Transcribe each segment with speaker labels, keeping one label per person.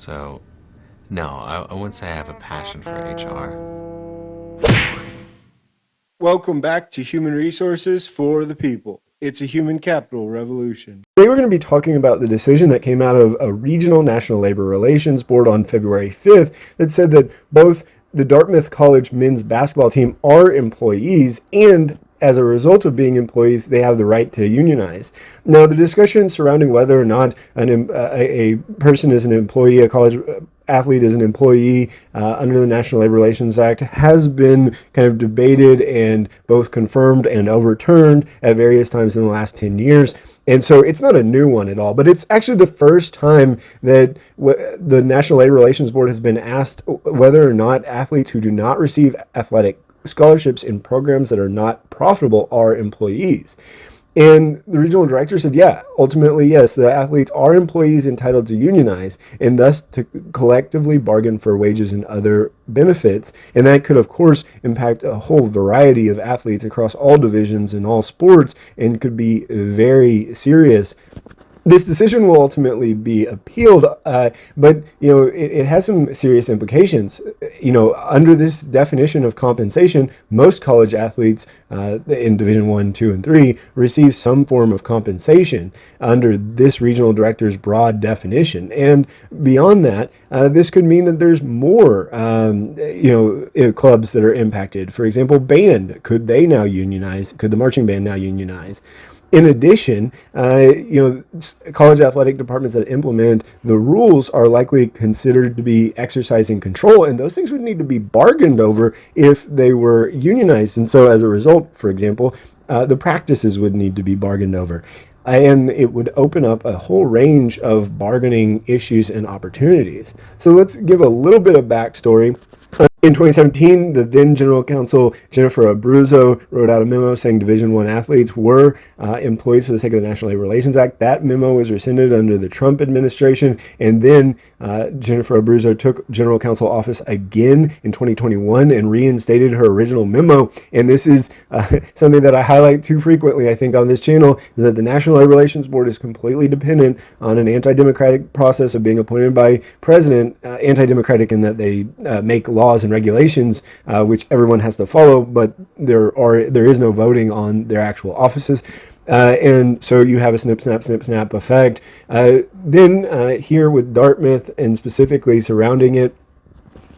Speaker 1: So, no, I wouldn't say I have a passion for HR.
Speaker 2: Welcome back to Human Resources for the People. It's a human capital revolution. Today we're going to be talking about the decision that came out of a regional National Labor Relations Board on February 5th that said that both the Dartmouth College men's basketball team are employees, and as a result of being employees, they have the right to unionize. Now, the discussion surrounding whether or not a person is an employee, a college athlete is an employee under the National Labor Relations Act, has been kind of debated and both confirmed and overturned at various times in the last 10 years. And so it's not a new one at all, but it's actually the first time that the National Labor Relations Board has been asked whether or not athletes who do not receive athletic scholarships in programs that are not profitable are employees. And the regional director said, yeah, ultimately, yes, the athletes are employees entitled to unionize and thus to collectively bargain for wages and other benefits. And that could, of course, impact a whole variety of athletes across all divisions and all sports and could be very serious. This decision will ultimately be appealed, but it has some serious implications. Under this definition of compensation, most college athletes in Division 1, 2, and 3 receive some form of compensation under this regional director's broad definition. And beyond that, this could mean that there's more, clubs that are impacted. For example, band, could they now unionize? Could the marching band now unionize? In addition, college athletic departments that implement the rules are likely considered to be exercising control, and those things would need to be bargained over if they were unionized. And so as a result, for example, the practices would need to be bargained over. And it would open up a whole range of bargaining issues and opportunities. So let's give a little bit of backstory. In 2017, the then General Counsel Jennifer Abruzzo wrote out a memo saying Division I athletes were employees for the sake of the National Labor Relations Act. That memo was rescinded under the Trump administration, and then Jennifer Abruzzo took General Counsel office again in 2021 and reinstated her original memo. And this is something that I highlight too frequently, I think, on this channel, is that the National Labor Relations Board is completely dependent on an anti-democratic process of being appointed by president, anti-democratic in that they make laws and regulations which everyone has to follow, but there is no voting on their actual offices. And so you have a snip, snap effect. Then here with Dartmouth and specifically surrounding it,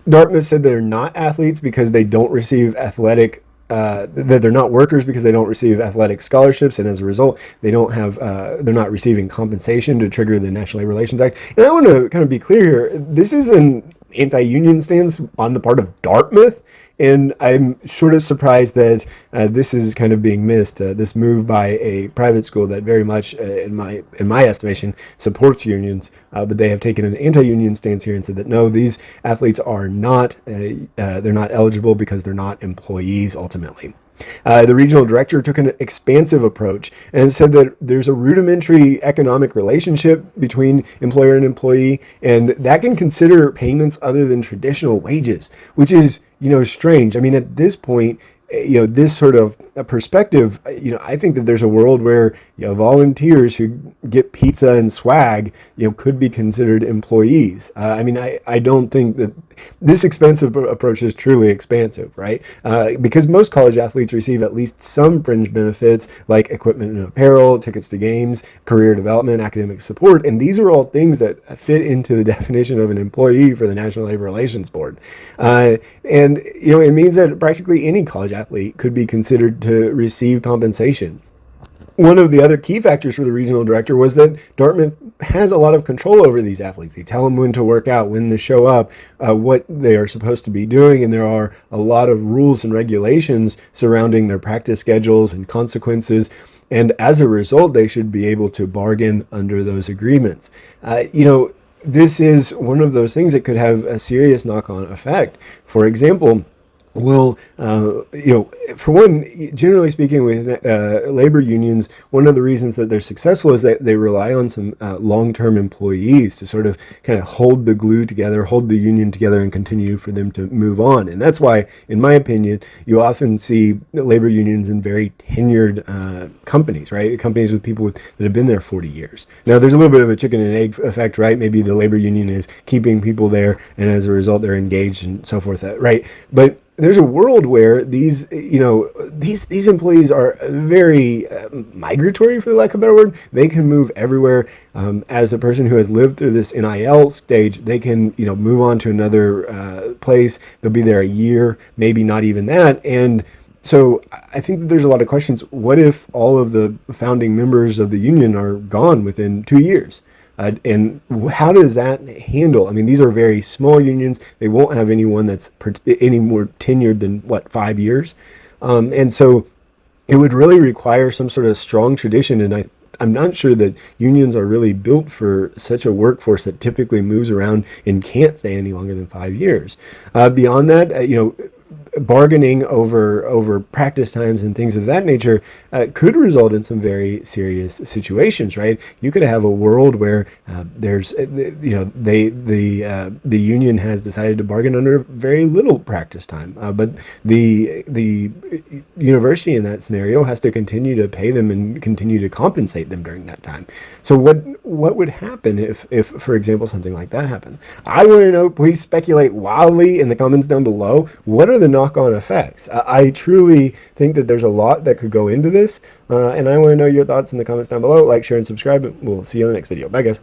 Speaker 2: Dartmouth said they're not athletes because they don't receive athletic that they're not workers because they don't receive athletic scholarships, and as a result, they're not receiving compensation to trigger the National Labor Relations Act. And I want to kind of be clear here: this is an anti-union stance on the part of Dartmouth, and I'm sort of surprised that this is kind of being missed. This move by a private school that very much, in my estimation, supports unions, but they have taken an anti-union stance here and said that no, these athletes are not they're not eligible because they're not employees ultimately. The regional director took an expansive approach and said that there's a rudimentary economic relationship between employer and employee, and that can consider payments other than traditional wages, which is, strange. I mean, at this point, this sort of a perspective, I think that there's a world where, volunteers who get pizza and swag, could be considered employees. I don't think that this expensive approach is truly expansive, right? Because most college athletes receive at least some fringe benefits like equipment and apparel, tickets to games, career development, academic support, and these are all things that fit into the definition of an employee for the National Labor Relations Board. It means that practically any college athlete could be considered to receive compensation. One of the other key factors for the regional director was that Dartmouth has a lot of control over these athletes. They tell them when to work out, when to show up, what they are supposed to be doing, and there are a lot of rules and regulations surrounding their practice schedules and consequences. And as a result, they should be able to bargain under those agreements. This is one of those things that could have a serious knock-on effect. For example, Well, for one, generally speaking, with labor unions, one of the reasons that they're successful is that they rely on some long-term employees to sort of kind of hold the glue together, hold the union together, and continue for them to move on. And that's why, in my opinion, you often see labor unions in very tenured companies, right? Companies with people that have been there 40 years. Now, there's a little bit of a chicken and egg effect, right? Maybe the labor union is keeping people there, and as a result, they're engaged and so forth, right? But there's a world where these employees are very migratory, for the lack of a better word. They can move everywhere. As a person who has lived through this NIL stage, they can move on to another place. They'll be there a year, maybe not even that, and so I think that there's a lot of questions. What if all of the founding members of the union are gone within 2 years? And how does that handle? I mean, these are very small unions. They won't have anyone that's any more tenured than 5 years, and so it would really require some sort of strong tradition. And I'm not sure that unions are really built for such a workforce that typically moves around and can't stay any longer than 5 years. Beyond that, bargaining over practice times and things of that nature could result in some very serious situations, right? You could have a world where there's the union has decided to bargain under very little practice time, but the university in that scenario has to continue to pay them and continue to compensate them during that time. So what would happen if for example something like that happened? I want to know. Please speculate wildly in the comments down below. What are the knock-on effects? I truly think that there's a lot that could go into this, and I want to know your thoughts in the comments down below. Like, share, and subscribe. We'll see you in the next video. Bye, guys.